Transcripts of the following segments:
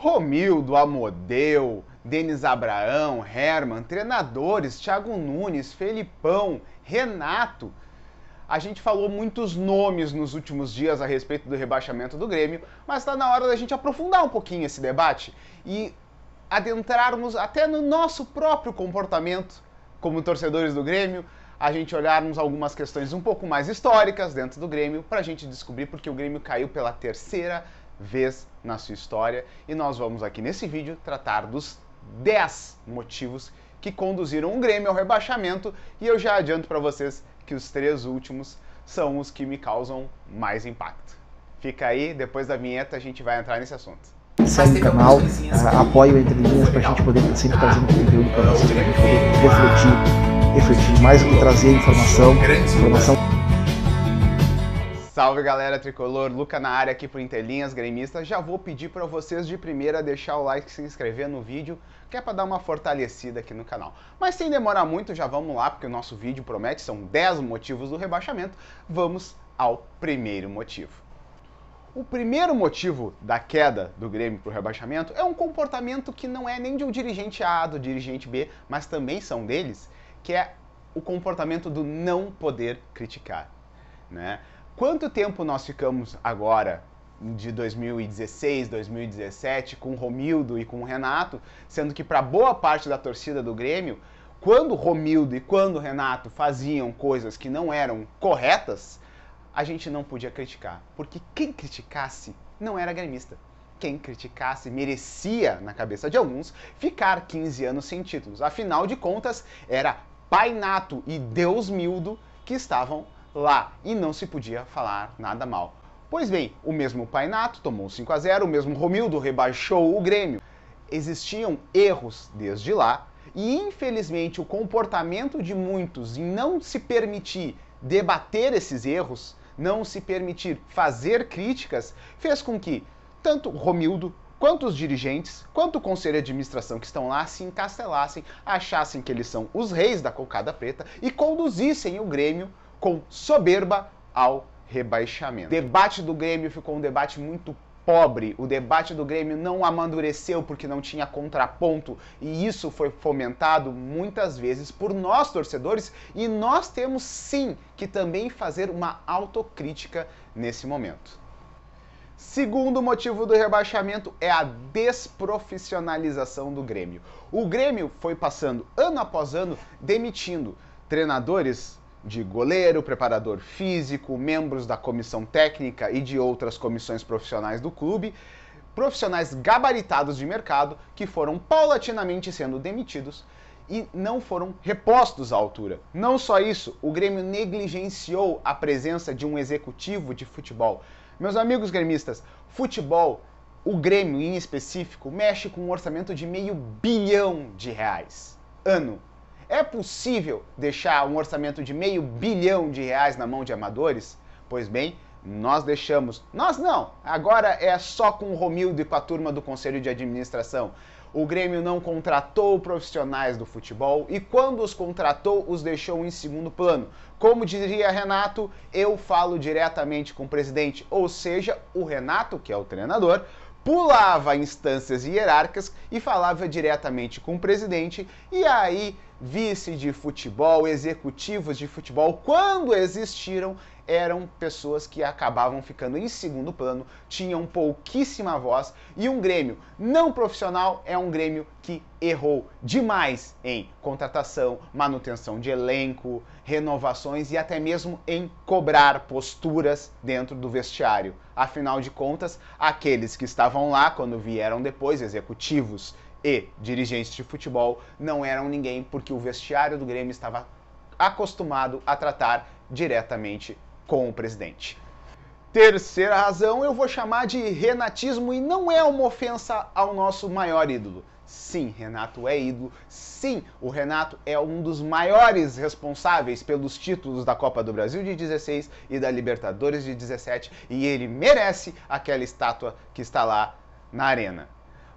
Romildo, Amodeu, Denis Abraão, Herman, treinadores, Thiago Nunes, Felipão, Renato. A gente falou muitos nomes nos últimos dias a respeito do rebaixamento do Grêmio, mas está na hora da gente aprofundar um pouquinho esse debate e adentrarmos até no nosso próprio comportamento como torcedores do Grêmio, a gente olharmos algumas questões um pouco mais históricas dentro do Grêmio para a gente descobrir porque o Grêmio caiu pela terceira vez na sua história e nós vamos aqui nesse vídeo tratar dos 10 motivos que conduziram o Grêmio ao rebaixamento e eu já adianto para vocês que os 3 últimos são os que me causam mais impacto. Fica aí, depois da vinheta a gente vai entrar nesse assunto. Segue o canal, apoie o Entre Linhas para a gente poder sempre trazendo conteúdo para vocês, para a gente poder refletir mais do que trazer informação. Salve galera tricolor, Luca na área aqui por Interlinhas Gremistas. Já vou pedir para vocês de primeira deixar o like e se inscrever no vídeo, que é para dar uma fortalecida aqui no canal. Mas sem demorar muito, já vamos lá, porque o nosso vídeo promete, são 10 motivos do rebaixamento. Vamos ao primeiro motivo. O primeiro motivo da queda do Grêmio para o rebaixamento é um comportamento que não é nem de um dirigente A, do dirigente B, mas também são deles, que é o comportamento do não poder criticar, né? Quanto tempo nós ficamos agora, de 2016, 2017, com o Romildo e com o Renato, sendo que para boa parte da torcida do Grêmio, quando o Romildo e quando o Renato faziam coisas que não eram corretas, a gente não podia criticar, porque quem criticasse não era gremista. Quem criticasse merecia, na cabeça de alguns, ficar 15 anos sem títulos. Afinal de contas, era Pai Nato e Deus Mildo que estavam lá e não se podia falar nada mal. Pois bem, o mesmo Pai Nato tomou 5-0, o mesmo Romildo rebaixou o Grêmio. Existiam erros desde lá e, infelizmente, o comportamento de muitos em não se permitir debater esses erros, não se permitir fazer críticas, fez com que tanto Romildo, quanto os dirigentes, quanto o conselho de administração que estão lá se encastelassem, achassem que eles são os reis da cocada preta e conduzissem o Grêmio com soberba ao rebaixamento. O debate do Grêmio ficou um debate muito pobre, o debate do Grêmio não amadureceu porque não tinha contraponto e isso foi fomentado muitas vezes por nós torcedores e nós temos sim que também fazer uma autocrítica nesse momento. Segundo motivo do rebaixamento é a desprofissionalização do Grêmio. O Grêmio foi passando ano após ano demitindo treinadores de goleiro, preparador físico, membros da comissão técnica e de outras comissões profissionais do clube, profissionais gabaritados de mercado que foram paulatinamente sendo demitidos e não foram repostos à altura. Não só isso, o Grêmio negligenciou a presença de um executivo de futebol. Meus amigos gremistas, futebol, o Grêmio em específico, mexe com um orçamento de R$500 bilhão ano. É possível deixar um orçamento de R$500 bilhão na mão de amadores? Pois bem, nós deixamos. Nós não, agora é só com o Romildo e com a turma do Conselho de Administração. O Grêmio não contratou profissionais do futebol e quando os contratou, os deixou em segundo plano. Como diria Renato, eu falo diretamente com o presidente, ou seja, o Renato, que é o treinador, pulava instâncias hierárquicas e falava diretamente com o presidente, e aí vice de futebol, executivos de futebol, quando existiram, eram pessoas que acabavam ficando em segundo plano, tinham pouquíssima voz, e um Grêmio não profissional é um Grêmio que errou demais em contratação, manutenção de elenco, renovações e até mesmo em cobrar posturas dentro do vestiário. Afinal de contas, aqueles que estavam lá quando vieram depois, executivos e dirigentes de futebol, não eram ninguém porque o vestiário do Grêmio estava acostumado a tratar diretamente com o presidente. Terceira razão eu vou chamar de renatismo e não é uma ofensa ao nosso maior ídolo. Sim, Renato é ídolo. Sim, o Renato é um dos maiores responsáveis pelos títulos da Copa do Brasil de 16 e da Libertadores de 17 e ele merece aquela estátua que está lá na arena.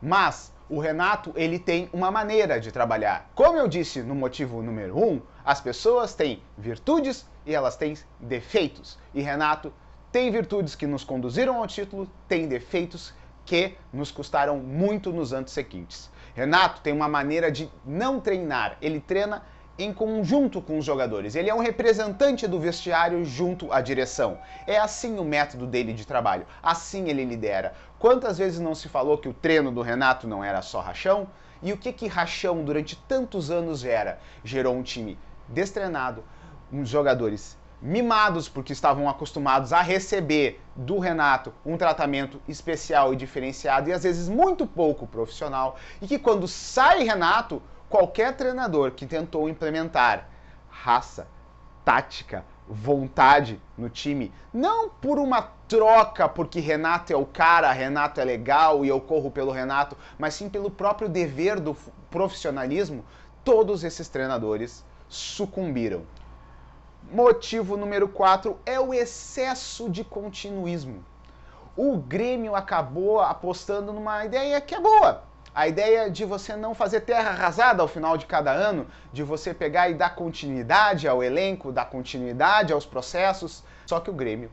Mas o Renato, ele tem uma maneira de trabalhar. Como eu disse no motivo número 1, as pessoas têm virtudes e elas têm defeitos. E Renato tem virtudes que nos conduziram ao título, tem defeitos que nos custaram muito nos anos seguintes. Renato tem uma maneira de não treinar, ele treina em conjunto com os jogadores. Ele é um representante do vestiário junto à direção. É assim o método dele de trabalho, assim ele lidera. Quantas vezes não se falou que o treino do Renato não era só rachão? E o que rachão durante tantos anos gera? Gerou um time destreinado, uns jogadores mimados porque estavam acostumados a receber do Renato um tratamento especial e diferenciado e às vezes muito pouco profissional, e que quando sai Renato, qualquer treinador que tentou implementar raça, tática, vontade no time, não por uma troca porque Renato é o cara, Renato é legal e eu corro pelo Renato, mas sim pelo próprio dever do profissionalismo, todos esses treinadores sucumbiram. Motivo número 4 é o excesso de continuismo. O Grêmio acabou apostando numa ideia que é boa. A ideia de você não fazer terra arrasada ao final de cada ano, de você pegar e dar continuidade ao elenco, dar continuidade aos processos. Só que o Grêmio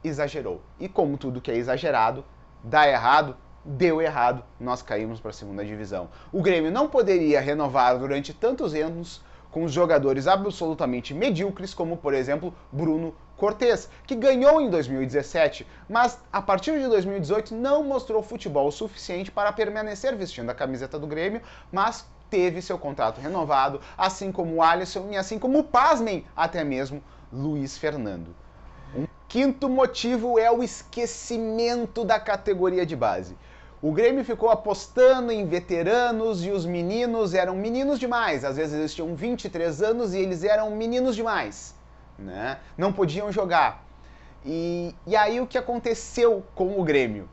exagerou. E como tudo que é exagerado, dá errado, deu errado, nós caímos para a segunda divisão. O Grêmio não poderia renovar durante tantos anos com os jogadores absolutamente medíocres, como, por exemplo, Bruno Cortez, que ganhou em 2017, mas a partir de 2018 não mostrou futebol suficiente para permanecer vestindo a camiseta do Grêmio, mas teve seu contrato renovado, assim como o Alisson e assim como, pasmem, até mesmo Luiz Fernando. Um quinto motivo é o esquecimento da categoria de base. O Grêmio ficou apostando em veteranos e os meninos eram meninos demais. Às vezes eles tinham 23 anos e eles eram meninos demais, né? Não podiam jogar. E aí o que aconteceu com o Grêmio?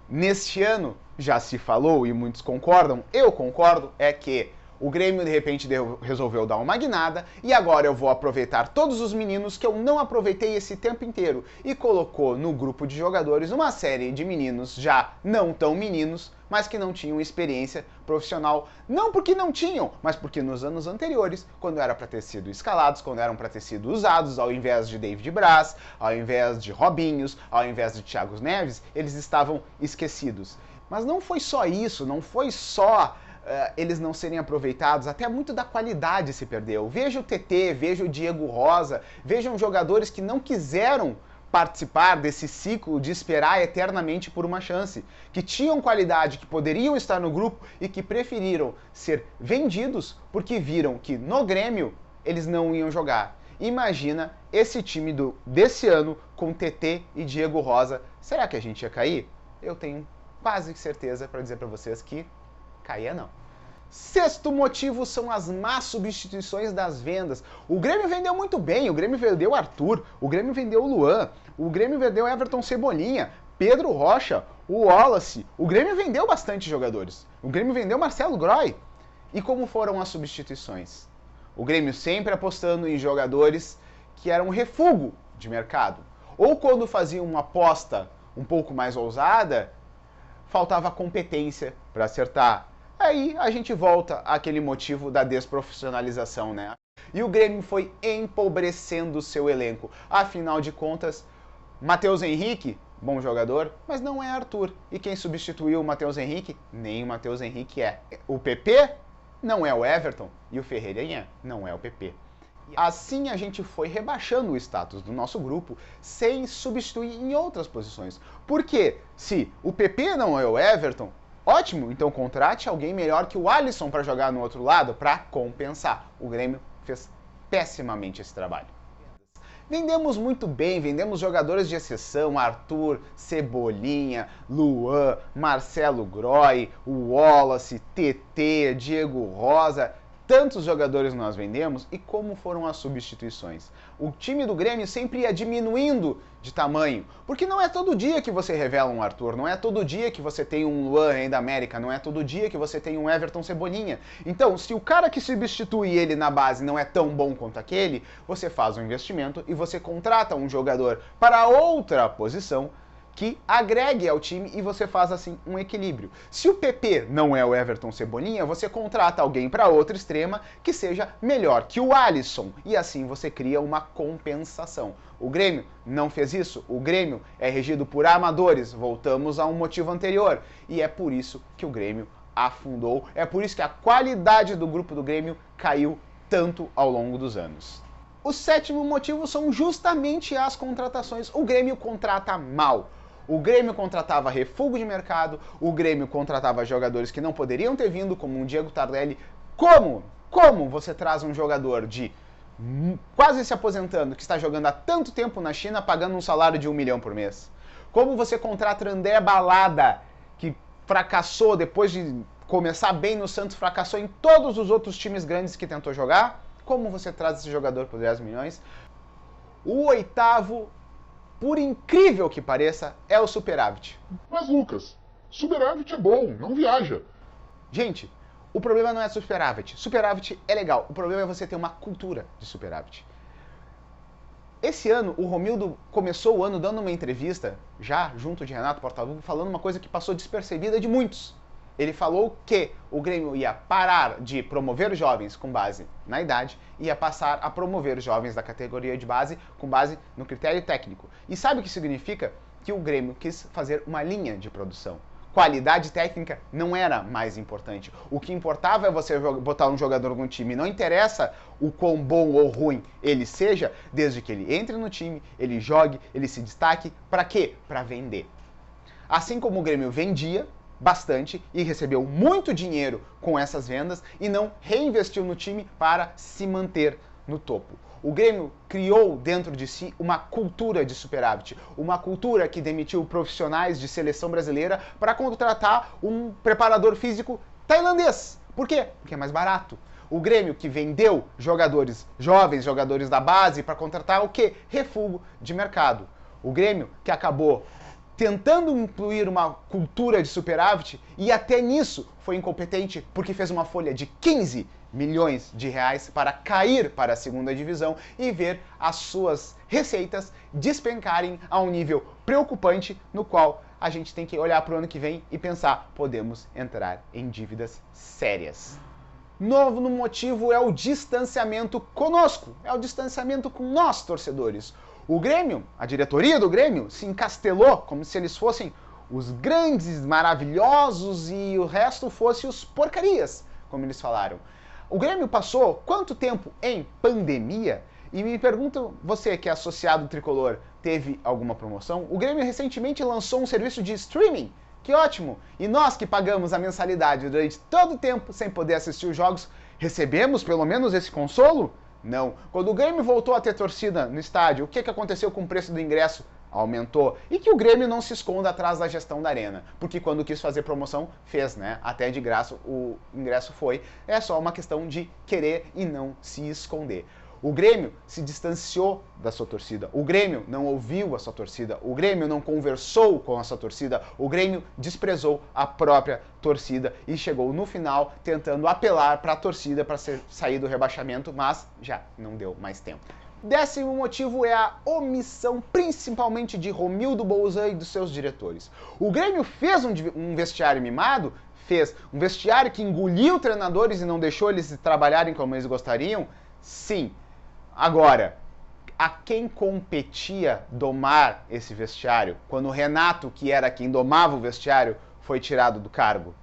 Neste ano, já se falou e muitos concordam, eu concordo, é que o Grêmio de repente resolveu dar uma guinada e agora eu vou aproveitar todos os meninos que eu não aproveitei esse tempo inteiro, e colocou no grupo de jogadores uma série de meninos já não tão meninos, mas que não tinham experiência profissional, não porque não tinham, mas porque nos anos anteriores, quando era para ter sido escalados, quando eram para ter sido usados, ao invés de David Braz, ao invés de Robinhos, ao invés de Thiago Neves, eles estavam esquecidos. Mas não foi só isso, não foi só eles não serem aproveitados, até muito da qualidade se perdeu. Veja o TT, veja o Diego Rosa, vejam jogadores que não quiseram participar desse ciclo de esperar eternamente por uma chance, que tinham qualidade, que poderiam estar no grupo e que preferiram ser vendidos porque viram que no Grêmio eles não iam jogar. Imagina esse time desse ano com TT e Diego Rosa. Será que a gente ia cair? Eu tenho quase certeza para dizer para vocês que caía não. Sexto motivo são as más substituições das vendas. O Grêmio vendeu muito bem, o Grêmio vendeu Arthur, o Grêmio vendeu o Luan, o Grêmio vendeu Everton Cebolinha, Pedro Rocha, o Wallace. O Grêmio vendeu bastante jogadores. O Grêmio vendeu Marcelo Groy. E como foram as substituições? O Grêmio sempre apostando em jogadores que eram refúgio de mercado. Ou quando fazia uma aposta um pouco mais ousada, faltava competência para acertar. Aí a gente volta àquele motivo da desprofissionalização, né? E o Grêmio foi empobrecendo o seu elenco. Afinal de contas, Matheus Henrique, bom jogador, mas não é Arthur. E quem substituiu o Matheus Henrique? Nem o Matheus Henrique é. O PP não é o Everton e o Ferreirinha não é o PP. Assim a gente foi rebaixando o status do nosso grupo sem substituir em outras posições. Porque se o PP não é o Everton, ótimo, então contrate alguém melhor que o Alisson para jogar no outro lado para compensar. O Grêmio fez pessimamente esse trabalho. Vendemos muito bem, vendemos jogadores de exceção, Arthur, Cebolinha, Luan, Marcelo Groy, o Wallace, TT, Diego Rosa. Tantos jogadores nós vendemos, e como foram as substituições? O time do Grêmio sempre ia diminuindo de tamanho, porque não é todo dia que você revela um Arthur, não é todo dia que você tem um Luan Rei da América, não é todo dia que você tem um Everton Cebolinha. Então, se o cara que substitui ele na base não é tão bom quanto aquele, você faz um investimento e você contrata um jogador para outra posição que agregue ao time e você faz assim um equilíbrio. Se o PP não é o Everton Cebolinha, você contrata alguém para outra extrema que seja melhor que o Alisson e assim você cria uma compensação. O Grêmio não fez isso. O Grêmio é regido por amadores. Voltamos a um motivo anterior. E é por isso que o Grêmio afundou. É por isso que a qualidade do grupo do Grêmio caiu tanto ao longo dos anos. O sétimo motivo são justamente as contratações. O Grêmio contrata mal. O Grêmio contratava refúgio de mercado, o Grêmio contratava jogadores que não poderiam ter vindo, como um Diego Tardelli. Como você traz um jogador de quase se aposentando, que está jogando há tanto tempo na China, pagando um salário de 1 milhão por mês? Como você contrata André Balada, que fracassou depois de começar bem no Santos, fracassou em todos os outros times grandes que tentou jogar? Como você traz esse jogador por 10 milhões? O oitavo, por incrível que pareça, é o superávit. Mas, Lucas, superávit é bom, não viaja. Gente, o problema não é superávit. Superávit é legal. O problema é você ter uma cultura de superávit. Esse ano, o Romildo começou o ano dando uma entrevista, já junto de Renato Portaluppi, falando uma coisa que passou despercebida de muitos. Ele falou que o Grêmio ia parar de promover jovens com base na idade e ia passar a promover jovens da categoria de base com base no critério técnico. E sabe o que significa? Que o Grêmio quis fazer uma linha de produção. Qualidade técnica não era mais importante. O que importava é você botar um jogador no time. Não interessa o quão bom ou ruim ele seja, desde que ele entre no time, ele jogue, ele se destaque. Para quê? Para vender. Assim como o Grêmio vendia bastante e recebeu muito dinheiro com essas vendas e não reinvestiu no time para se manter no topo. O Grêmio criou dentro de si uma cultura de superávit, uma cultura que demitiu profissionais de seleção brasileira para contratar um preparador físico tailandês. Por quê? Porque é mais barato. O Grêmio que vendeu jogadores jovens, jogadores da base, para contratar o quê? Refúgio de mercado. O Grêmio que acabou tentando incluir uma cultura de superávit e até nisso foi incompetente porque fez uma folha de 15 milhões de reais para cair para a segunda divisão e ver as suas receitas despencarem a um nível preocupante no qual a gente tem que olhar para o ano que vem e pensar, podemos entrar em dívidas sérias. Novo no motivo é o distanciamento conosco, é o distanciamento com nós, torcedores. O Grêmio, a diretoria do Grêmio, se encastelou como se eles fossem os grandes, maravilhosos e o resto fosse os porcarias, como eles falaram. O Grêmio passou quanto tempo em pandemia? E me pergunto, você que é associado tricolor, teve alguma promoção? O Grêmio recentemente lançou um serviço de streaming. Que ótimo! E nós que pagamos a mensalidade durante todo o tempo sem poder assistir os jogos, recebemos pelo menos esse consolo? Não. Quando o Grêmio voltou a ter torcida no estádio, o que aconteceu com o preço do ingresso? Aumentou. E que o Grêmio não se esconda atrás da gestão da arena. Porque quando quis fazer promoção, fez, né? Até de graça o ingresso foi. É só uma questão de querer e não se esconder. O Grêmio se distanciou da sua torcida. O Grêmio não ouviu a sua torcida. O Grêmio não conversou com a sua torcida. O Grêmio desprezou a própria torcida e chegou no final tentando apelar para a torcida para sair do rebaixamento, mas já não deu mais tempo. Décimo motivo é a omissão, principalmente de Romildo Bolzan e dos seus diretores. O Grêmio fez um vestiário mimado? Fez. Um vestiário que engoliu treinadores e não deixou eles trabalharem como eles gostariam? Sim. Agora, a quem competia domar esse vestiário? Quando o Renato, que era quem domava o vestiário, foi tirado do cargo?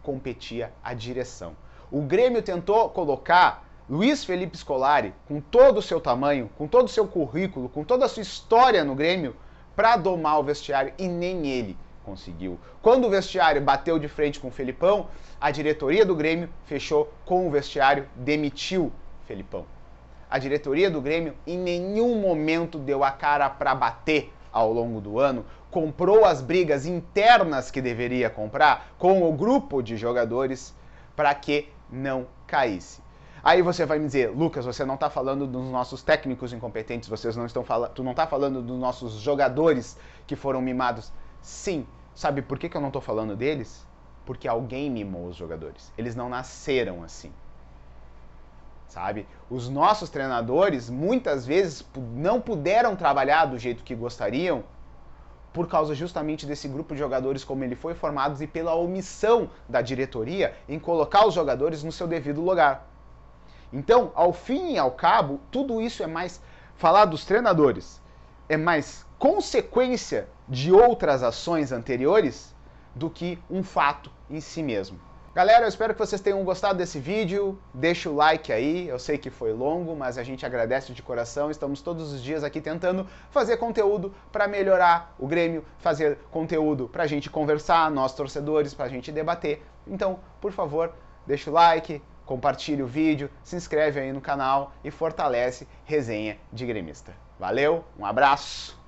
Competia a direção. O Grêmio tentou colocar Luiz Felipe Scolari, com todo o seu tamanho, com todo o seu currículo, com toda a sua história no Grêmio, para domar o vestiário e nem ele conseguiu. Quando o vestiário bateu de frente com o Felipão, a diretoria do Grêmio fechou com o vestiário, demitiu o Felipão. A diretoria do Grêmio em nenhum momento deu a cara para bater ao longo do ano, comprou as brigas internas que deveria comprar com o grupo de jogadores para que não caísse. Aí você vai me dizer, Lucas, você não está falando dos nossos técnicos incompetentes, tu não está falando dos nossos jogadores que foram mimados. Sim, sabe por que eu não estou falando deles? Porque alguém mimou os jogadores. Eles não nasceram assim. Sabe? Os nossos treinadores muitas vezes não puderam trabalhar do jeito que gostariam por causa justamente desse grupo de jogadores como ele foi formado e pela omissão da diretoria em colocar os jogadores no seu devido lugar. Então, ao fim e ao cabo, tudo isso é mais falar dos treinadores é mais consequência de outras ações anteriores do que um fato em si mesmo. Galera, eu espero que vocês tenham gostado desse vídeo. Deixa o like aí, eu sei que foi longo, mas a gente agradece de coração. Estamos todos os dias aqui tentando fazer conteúdo para melhorar o Grêmio, fazer conteúdo para a gente conversar, nós torcedores, para a gente debater. Então, por favor, deixa o like, compartilhe o vídeo, se inscreve aí no canal e fortalece Resenha de Gremista. Valeu, um abraço!